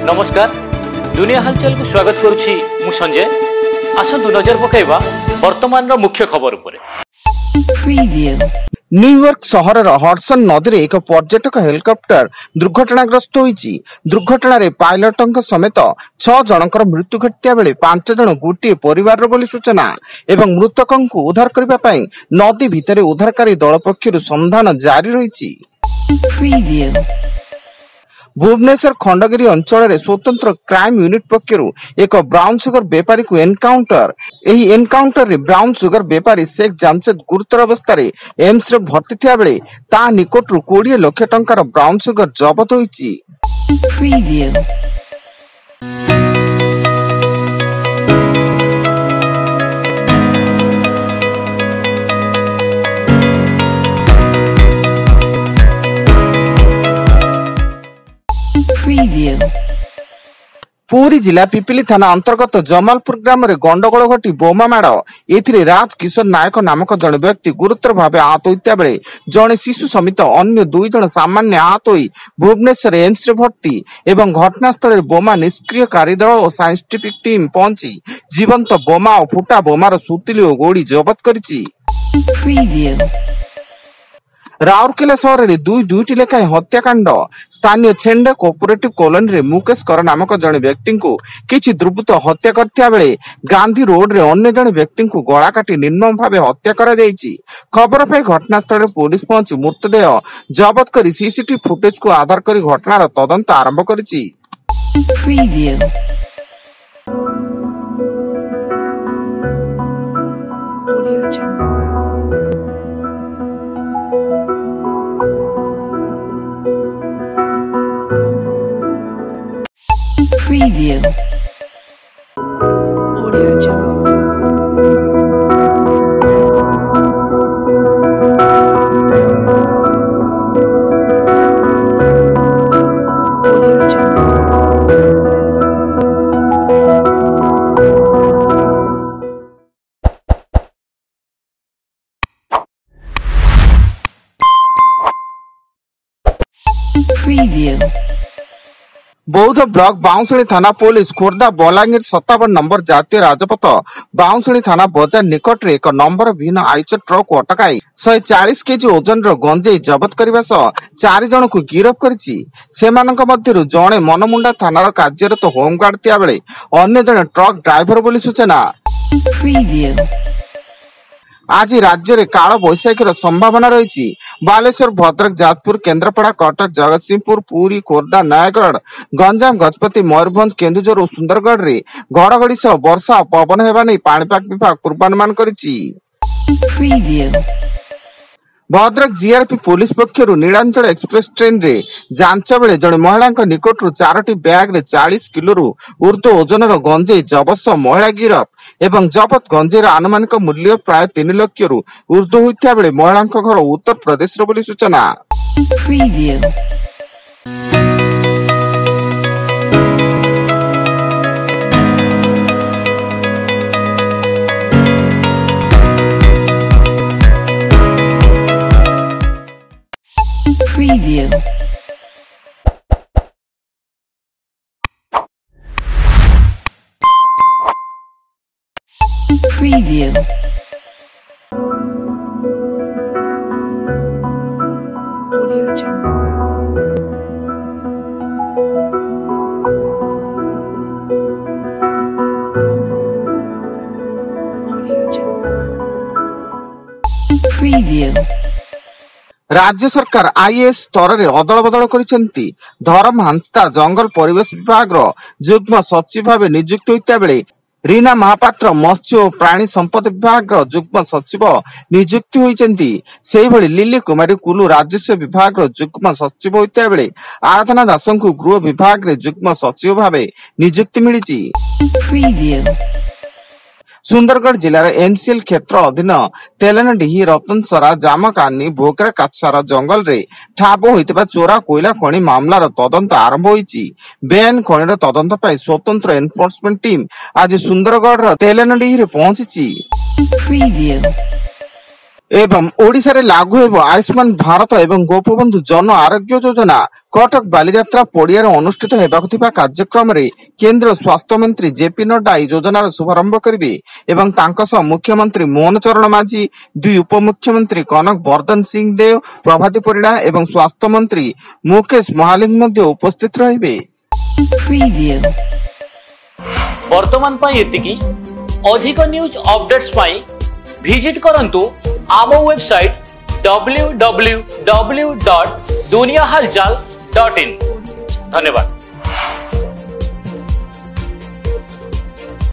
नमस्कार दुनिया हलचल को स्वागत करुछि मु संजय। आसंतु नजर पकाइबा वर्तमान रो मुख्य खबर उपरे। न्यूयॉर्क सहर हडसन नदी रे एक पर्यटक हेलिकॉप्टर दुर्घटनाग्रस्त होईची। दुर्घटना रे पायलटक समेत 6 जनकर मृत्यु घटिया बेले 5 जन गोटे परिवार बोली सूचना एवं मृतकंकु उद्धार करबा पई नदी भितरे उद्धारकारी दल पक्षरु संधान जारी रहिची। भुवनेश्वर खंडगिरी अंचल रे स्वतंत्र क्राइम यूनिट पक्षरु एक ब्राउन सुगर बेपारी को एनकाउंटर। एही एनकाउंटर रे ब्राउन सुगर बेपारी शेख जामशेद गुरुतर अवस्था रे एम्स रे भर्ती थिया बेले ता निकटरु 20 लाख टंकार ब्राउन सुगर जब्त होईची। पुरी जिला पिपिली थाना अंतर्गत जमालपुर ग्राम रे गंडगोल घटी बोमा माड़ एथिरे राज किशोर नायक नामक जन व्यक्ति गुरुतर भाव आहत होइता बेले जने शिशु समित अन्य 2 जन सामान्य आहत होई भुवनेश्वर एम्स रे भर्ती एवं घटनास्थल रे बोमा निष्क्रियकारी दल और साइंटिफिक टीम पहुंची जीवंत बोमा और फुटा बोमार सुतिली और गोड़ी जबत करिछि। राउरकेला सहर में दुईटी लेखाएं हत्याकांड। स्थानीय छेंडे कोऑपरेटिव कॉलोनी रे मुकेश कर नामक जन व्यक्ति को किछि दुर्बृत्त हत्या करथिया बेले गांधी रोड रे अन्य जन व्यक्ति को गला काटी निर्मम भावे हत्या करा जायछि। खबर पे घटनास्थल रे पुलिस पहुंची मृतदेह जबत करी सीसीटीवी फुटेज को आधार करी घटनार तदंत आरंभ करिछि। Preview. Audio Jungle. Audio Jungle. Preview. बौद्ध ब्लॉक बाउंसुली थाना पुलिस खोर्धा बलांगीर 57 नंबर जातीय राजपथ बाउंसुली थाना बजार निकट रे एक नंबर विहीन आइचर ट्रक को अटकाई 140 केजी ओजन रो गंजेई जबत करबा सह 4 जन को गिरफ्त करिछि। सेमानक मध्यरु जणे मनमुंडा थानार कार्यरत होमगार्ड थिया बेले अन्य जने ट्रक ड्राइवर बोली सूचना। आज राज्य में काल बैशाखीर संभावना रही। बालेश्वर भद्रक जाजपुर केन्द्रापड़ा कटक जगतसिंहपुर पुरी खोर्धा नयागढ़ गंजाम गजपति मयूरभंज केन्दुझर और सुंदरगढ़ रे घड़घड़ी सह वर्षा पवन हेबा नै पाणीपाग विभाग पूर्वानुमान करिछि। भद्रक जीआरपी पुलिस पक्षरु नीलांचल एक्सप्रेस ट्रेन रे जांच बेले जने महिला निकटरू 4टी बैग रे 40 किलो ऊर्ध्व ओजन गंजेई जबत सह महिला गिरफ एवं जबत गंजेईर आनुमानिक मूल्य प्राय 3 लाख रु ऊर्ध्व होइता बेले महिला घर उत्तर प्रदेश रो बोली सूचना। Preview. Preview. Audio Jungle. Audio Jungle. Preview. राज्य सरकार आईएएस स्तर में अदल बदल करिसेंती। धर्म हांसदा जंगल परिवेश विभाग जुग्म सचिव भाव नियुक्त होता बेले रीना महापात्र मत्स्य और प्राणी संपद विभाग जुग्म सचिव नियुक्त होइचंती। सेही भली लिली कुमारी कुलू राजस्व विभाग जुग्म सचिव होता बेले आराधना दास को गृह विभाग रे जुग्म सचिव भाव नियुक्ति मिली। सुंदरगढ़ जिलार एनसीएल क्षेत्र अधीन तेलेनडीही रतनसरा जामकानी भोकरा काछार जंगल रे ठाब होइतबा चोरा कोयला खनि मामलार तदंत आरंभ होईची। बेआईन खनिर तदंत पाई स्वतंत्र एनफोर्समेंट टीम आज सुंदरगढ़ तेलेनडीही रे पहुंचीची। एवं ओडिशा रे लागू हेबो आयुष्मान भारत एवं गोपबंधु जन आरोग्य योजना कटक बालीजात्रा पड़ियार अनुष्ठित हेबाकु थिबा कार्यक्रम रे केंद्र स्वास्थ्य मंत्री जेपी नड्डा योजनार शुभारंभ करिवे एवं तांको सह मुख्यमंत्री मोहन चरण माझी, दुई उपमुख्यमंत्री कनक वर्धन सिंह देव, प्रभाती परिड़ा एवं स्वास्थ्य मंत्री मुकेश महालिंग मध्य उपस्थित रहिबे। Preview. वर्तमान पाई एतिकी अधिक न्यूज अपडेट्स पाई विजिट करंतु आम वेबसाइट www.duniyahalchal.in। धन्यवाद।